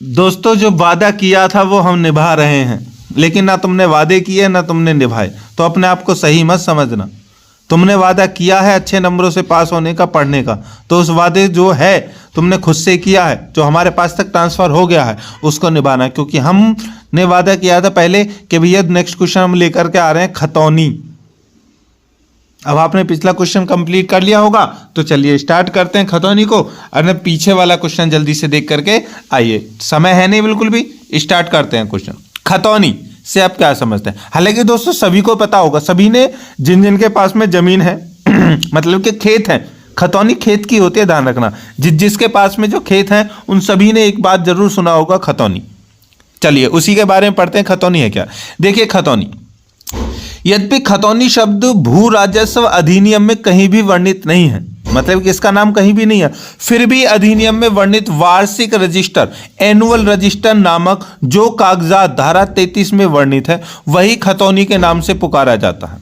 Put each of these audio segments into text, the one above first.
दोस्तों जो वादा किया था वो हम निभा रहे हैं, लेकिन ना तुमने वादे किए ना तुमने निभाए, तो अपने आप को सही मत समझना। तुमने वादा किया है अच्छे नंबरों से पास होने का, पढ़ने का, तो उस वादे जो है तुमने खुद से किया है, जो हमारे पास तक ट्रांसफ़र हो गया है, उसको निभाना है। क्योंकि हमने वादा किया था पहले कि भैया नेक्स्ट क्वेश्चन हम लेकर के आ रहे हैं खतौनी। अब आपने पिछला क्वेश्चन कंप्लीट कर लिया होगा, तो चलिए स्टार्ट करते हैं खतौनी को। अरे पीछे वाला क्वेश्चन जल्दी से देख करके आइए, समय है नहीं बिल्कुल भी, स्टार्ट करते हैं क्वेश्चन। खतौनी से आप क्या समझते हैं? हालांकि दोस्तों सभी को पता होगा, सभी ने जिन जिनके पास में जमीन है मतलब कि खेत है, खतौनी खेत की होती है, ध्यान रखना। जिसके पास में जो खेत है उन सभी ने एक बात जरूर सुना होगा, खतौनी। चलिए उसी के बारे में पढ़ते हैं, खतौनी है क्या। देखिए खतौनी, यद्यपि खतौनी शब्द भू राजस्व अधिनियम में कहीं भी वर्णित नहीं है, मतलब कि इसका नाम कहीं भी नहीं है, फिर भी अधिनियम में वर्णित वार्षिक रजिस्टर, एनुअल रजिस्टर नामक जो कागजात धारा 33 में वर्णित है, वही खतौनी के नाम से पुकारा जाता है।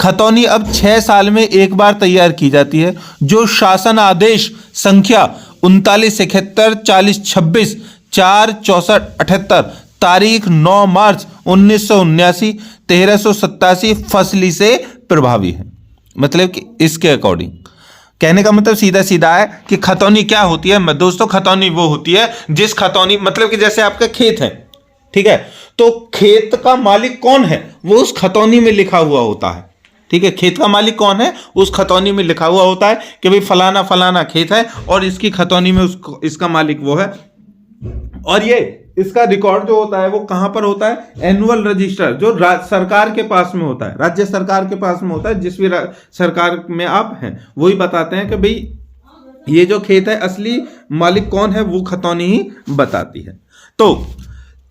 खतौनी अब 6 साल में एक बार तैयार की जाती है, जो शासन आदेश संख्या 3971 4026 46478 तारीख 9 मार्च 1979 1387 फसली से प्रभावी है। मतलब कि इसके अकॉर्डिंग, कहने का मतलब सीधा सीधा है कि खतौनी क्या होती है दोस्तों। खतौनी वो होती है जिस खतौनी, मतलब कि जैसे आपका खेत है, ठीक है, तो खेत का मालिक कौन है वो उस खतौनी में लिखा हुआ होता है। ठीक है, खेत का मालिक कौन है उस खतौनी में लिखा हुआ होता है कि भाई फलाना फलाना खेत है और इसकी खतौनी में इसका मालिक वो है। और ये इसका रिकॉर्ड जो होता है वो कहां पर होता है? एनुअल रजिस्टर, जो सरकार के पास में होता है, राज्य सरकार के पास में होता है। जिस भी सरकार में आप हैं वही बताते हैं कि भाई ये जो खेत है असली मालिक कौन है, वो खतौनी ही बताती है। तो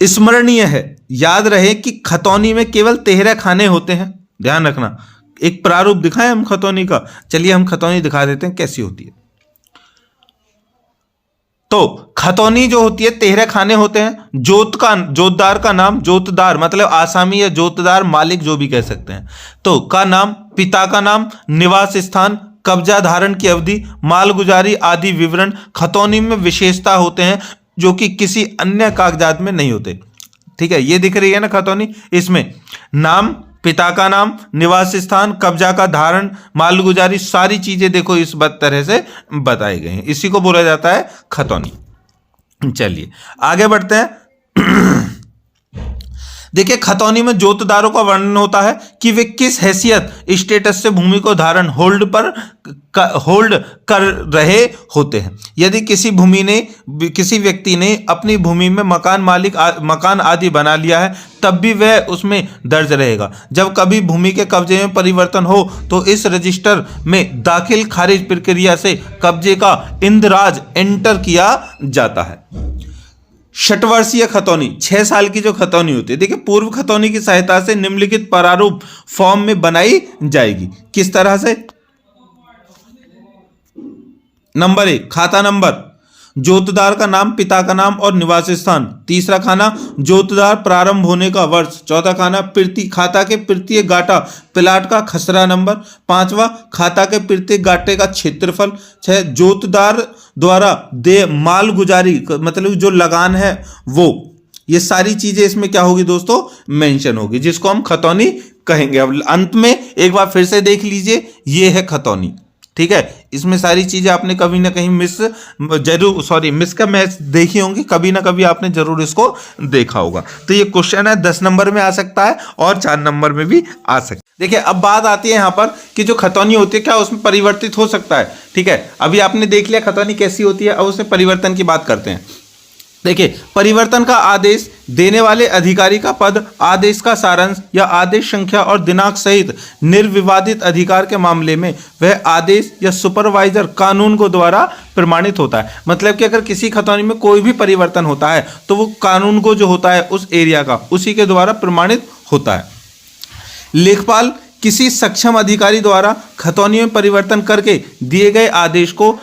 स्मरणीय है, याद रहे कि खतौनी में केवल 13 खाने होते हैं, ध्यान रखना। एक प्रारूप दिखाएं हम खतौनी का, चलिए हम खतौनी दिखा देते हैं कैसी होती है। तो खतौनी जो होती है 13 खाने होते हैं। जोतदार का नाम, जोतदार मतलब आसामी या जोतदार, मालिक जो भी कह सकते हैं, तो का नाम, पिता का नाम, निवास स्थान, कब्जा धारण की अवधि, मालगुजारी आदि विवरण खतौनी में विशेषता होते हैं जो कि किसी अन्य कागजात में नहीं होते। ठीक है, ये दिख रही है ना खतौनी, इसमें नाम, पिता का नाम, निवास स्थान, कब्जा का धारण, मालगुजारी, सारी चीजें देखो इस तरह से बताई गई हैं। इसी को बोला जाता है खतौनी। चलिए आगे बढ़ते हैं। देखिए खतौनी में जोतदारों का वर्णन होता है कि वे किस हैसियत, स्टेटस से भूमि को धारण, होल्ड कर रहे होते हैं। यदि किसी व्यक्ति ने अपनी भूमि में मकान आदि बना लिया है, तब भी वह उसमें दर्ज रहेगा। जब कभी भूमि के कब्जे में परिवर्तन हो तो इस रजिस्टर में दाखिल खारिज प्रक्रिया से कब्जे का इंदराज एंटर किया जाता है। षटवर्षीय खतौनी, 6 साल की जो खतौनी होती है, देखिए पूर्व खतौनी की सहायता से निम्नलिखित प्रारूप फॉर्म में बनाई जाएगी। किस तरह से? नंबर 1, खाता नंबर, जोतदार का नाम, पिता का नाम और निवास स्थान। तीसरा खाना, जोतदार प्रारंभ होने का वर्ष। चौथा खाना, खाता के प्रत्येक गाटा प्लाट का खसरा नंबर। 5वां, खाता के प्रत्येक गाटे का क्षेत्रफल। 6, जोतदार द्वारा दे मालगुजारी, मतलब जो लगान है वो। ये सारी चीजें इसमें क्या होगी दोस्तों? मेंशन होगी, जिसको हम खतौनी कहेंगे। अब अंत में एक बार फिर से देख लीजिए, ये है खतौनी। ठीक है, इसमें सारी चीजें आपने कभी ना कहीं मिस का मैच देखी होंगी, कभी ना कभी आपने जरूर इसको देखा होगा। तो ये क्वेश्चन है 10 नंबर में आ सकता है और 4 नंबर में भी आ सकता है। देखिए अब बात आती है यहाँ पर कि जो खतौनी होती है क्या उसमें परिवर्तित हो सकता है? ठीक है, अभी आपने देख लिया खतौनी कैसी होती है, अब उसमें परिवर्तन की बात करते हैं। देखिए परिवर्तन का आदेश देने वाले अधिकारी का पद, आदेश का सारांश या आदेश संख्या और दिनांक सहित निर्विवादित अधिकार के मामले में वह आदेश या सुपरवाइजर कानून को द्वारा प्रमाणित होता है। मतलब कि अगर किसी खतौनी में कोई भी परिवर्तन होता है तो वो कानून को जो होता है उस एरिया का, उसी के द्वारा प्रमाणित होता है। लेखपाल किसी सक्षम अधिकारी द्वारा खतौनी में परिवर्तन करके दिए गए आदेश को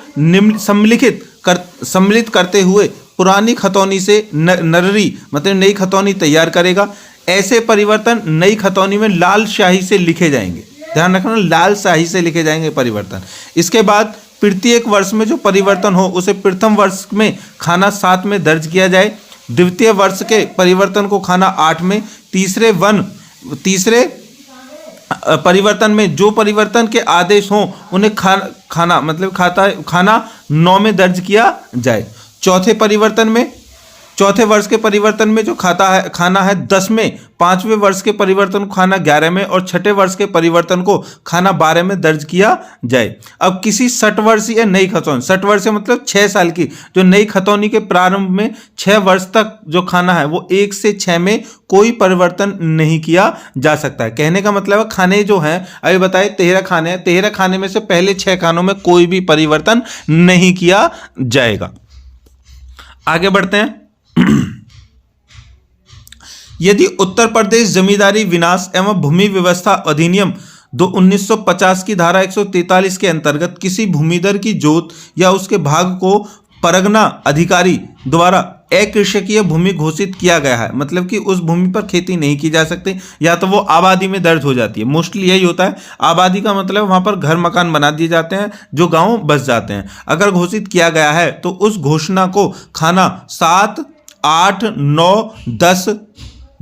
सम्मिलित करते हुए पुरानी खतौनी से नर्री मतलब नई खतौनी तैयार करेगा। ऐसे परिवर्तन नई खतौनी में लाल स्याही से लिखे जाएंगे, ध्यान रखना, लाल स्याही से लिखे जाएंगे परिवर्तन। इसके बाद प्रत्येक वर्ष में जो परिवर्तन हो उसे प्रथम वर्ष में खाना 7 में दर्ज किया जाए। द्वितीय वर्ष के परिवर्तन को खाना 8 में, तीसरे परिवर्तन में जो परिवर्तन के आदेश हों उन्हें खाना 9 में दर्ज किया जाए। चौथे वर्ष के परिवर्तन में जो खाना है 10 में, 5वें वर्ष के परिवर्तन को खाना 11 में और 6ठे वर्ष के परिवर्तन को खाना 12 में दर्ज किया जाए। अब किसी 60 वर्षीय नई खतौनी, 60 वर्ष मतलब 6 साल की जो नई खतौनी के प्रारंभ में 6 वर्ष तक जो खाना है वो 1 से 6 में कोई परिवर्तन नहीं किया जा सकता है। कहने का मतलब है खाने जो हैं, अभी बताए 13 खाने हैं, 13 खाने में से पहले 6 खानों में कोई भी परिवर्तन नहीं किया जाएगा। आगे बढ़ते हैं। यदि उत्तर प्रदेश जमींदारी विनाश एवं भूमि व्यवस्था अधिनियम 1950 की धारा 143 के अंतर्गत किसी भूमिधर की जोत या उसके भाग को परगना अधिकारी द्वारा अकृषकीय भूमि घोषित किया गया है, मतलब कि उस भूमि पर खेती नहीं की जा सकती, या तो वो आबादी में दर्ज हो जाती है। मोस्टली यही होता है, आबादी का मतलब वहां पर घर मकान बना दिए जाते हैं, जो गांव बस जाते हैं। अगर घोषित किया गया है तो उस घोषणा को खाना 7, 8, 9, 10,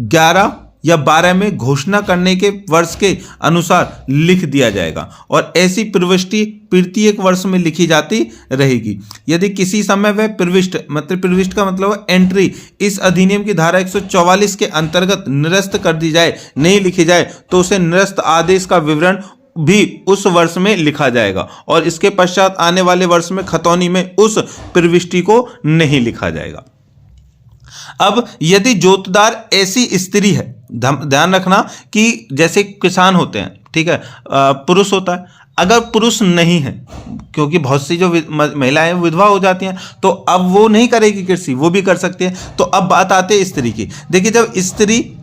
11 या 12 में घोषणा करने के वर्ष के अनुसार लिख दिया जाएगा और ऐसी प्रविष्टि प्रत्येक वर्ष में लिखी जाती रहेगी। यदि किसी समय वह प्रविष्ट का मतलब एंट्री इस अधिनियम की धारा 144 के अंतर्गत निरस्त कर दी जाए, नहीं लिखी जाए, तो उसे निरस्त आदेश का विवरण भी उस वर्ष में लिखा जाएगा और इसके पश्चात आने वाले वर्ष में खतौनी में उस प्रविष्टि को नहीं लिखा जाएगा। अब यदि जोतदार ऐसी स्त्री है, ध्यान रखना कि जैसे किसान होते हैं, ठीक है, पुरुष होता है, अगर पुरुष नहीं है, क्योंकि बहुत सी जो महिलाएं विधवा हो जाती हैं तो अब वो नहीं करेगी कृषि, वो भी कर सकती है। तो अब बात आती है स्त्री की। देखिए, जब स्त्री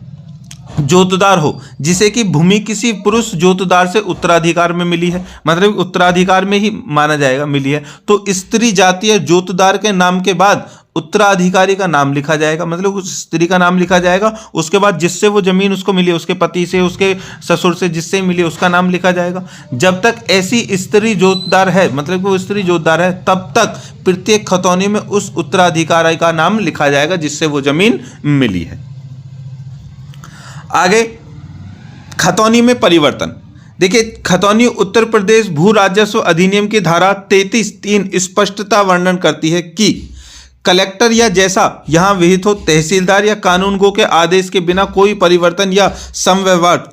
जोतदार हो जिसे कि भूमि किसी पुरुष जोतदार से उत्तराधिकार में मिली है, मतलब उत्तराधिकार में ही माना जाएगा मिली है, तो स्त्री जातीय जोतदार के नाम के बाद उत्तराधिकारी का नाम लिखा जाएगा, मतलब उस स्त्री का नाम लिखा जाएगा। उसके बाद जिससे वो जमीन उसको मिली, उसके पति से, उसके ससुर से, जिससे मिली, उसका नाम लिखा जाएगा। जब तक ऐसी स्त्री जोतदार है, मतलब कि वो स्त्री जोतदार है, तब तक प्रत्येक खतौनी में उस उत्तराधिकारी का नाम लिखा जाएगा जिससे वो जमीन मिली है। आगे खतौनी में परिवर्तन। देखिए, खतौनी उत्तर प्रदेश भू राजस्व अधिनियम की धारा 33(3) स्पष्टता वर्णन करती है कि कलेक्टर या जैसा यहां विहित हो, तहसीलदार या कानूनगो के आदेश के बिना कोई परिवर्तन या समव्यवहार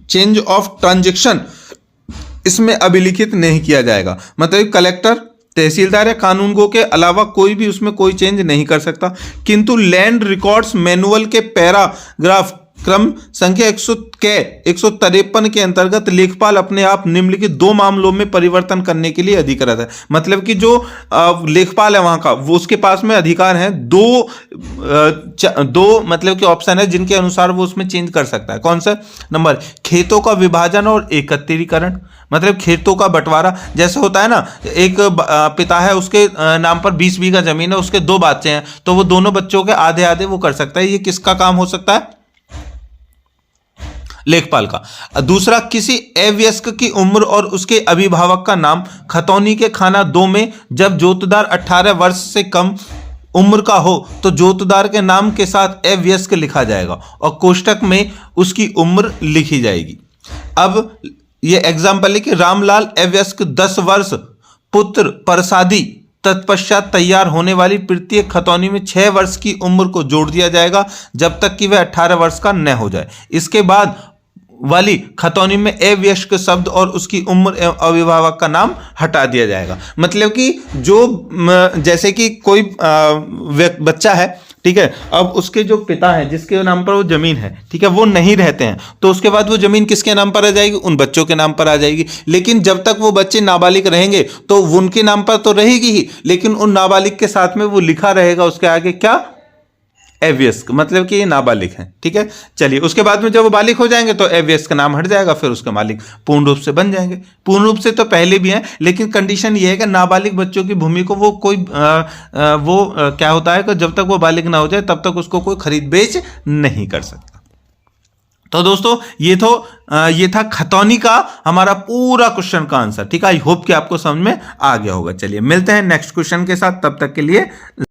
चेंज ऑफ ट्रांजैक्शन इसमें अभिलिखित नहीं किया जाएगा। मतलब कलेक्टर, तहसीलदार या कानूनगो के अलावा कोई भी उसमें कोई चेंज नहीं कर सकता। किंतु लैंड रिकॉर्ड्स मैनुअल के पैराग्राफ क्रम संख्या 153 के अंतर्गत लेखपाल अपने आप निम्नलिखित 2 मामलों में परिवर्तन करने के लिए अधिकृत है। मतलब कि जो लेखपाल है वहां का, वो उसके पास में अधिकार है, दो मतलब कि ऑप्शन है जिनके अनुसार वो उसमें चेंज कर सकता है। कौन सा? नंबर, खेतों का विभाजन और एकत्रीकरण, मतलब खेतों का बंटवारा। जैसे होता है ना, एक पिता है, उसके नाम पर 20 बीघा जमीन है, उसके 2 बच्चे हैं, तो वो दोनों बच्चों के आधे आधे वो कर सकता है। ये किसका काम हो सकता है? लेखपाल का। दूसरा, किसी अवयस्क की उम्र और उसके अभिभावक का नाम खतौनी के खाना 2 में जब जोतदार 18 वर्ष से कम उम्र का हो तो जोतदार के नाम के साथ अवयस्क लिखा जाएगा और कोष्टक में उसकी उम्र लिखी जाएगी। अब ये एग्जाम्पल है कि रामलाल अवयस्क 10 वर्ष, पुत्र परसादी। तत्पश्चात तैयार होने वाली प्रत्येक खतौनी में 6 वर्ष की उम्र को जोड़ दिया जाएगा जब तक कि वह 18 वर्ष का न हो जाए। इसके बाद वाली खतौनी में अवयस्क शब्द और उसकी उम्र एवं अभिभावक का नाम हटा दिया जाएगा। मतलब कि जो जैसे कि कोई बच्चा है, ठीक है, अब उसके जो पिता है जिसके नाम पर वो जमीन है, ठीक है, वो नहीं रहते हैं, तो उसके बाद वो जमीन किसके नाम पर आ जाएगी? उन बच्चों के नाम पर आ जाएगी। लेकिन जब तक वो बच्चे नाबालिग रहेंगे तो उनके नाम पर तो रहेगी ही, लेकिन उन नाबालिग के साथ में वो लिखा रहेगा उसके आगे क्या? अवयस्क, मतलब कि ये नाबालिग हैं। ठीक है, चलिए, उसके बाद में जब वो बालिग हो जाएंगे तो अवयस्क का नाम हट जाएगा, फिर उसके मालिक पूर्ण रूप से बन जाएंगे। पूर्ण रूप से तो पहले भी हैं, लेकिन कंडीशन ये है कि नाबालिग बच्चों की भूमि को वो कोई क्या होता है कि जब तक वो बालिग ना हो जाए तब तक उसको कोई खरीद बेच नहीं कर सकता। तो दोस्तों, ये था खतौनी का हमारा पूरा क्वेश्चन का आंसर। ठीक है, आई होप कि आपको समझ में आ गया होगा। चलिए, मिलते हैं नेक्स्ट क्वेश्चन के साथ, तब तक के लिए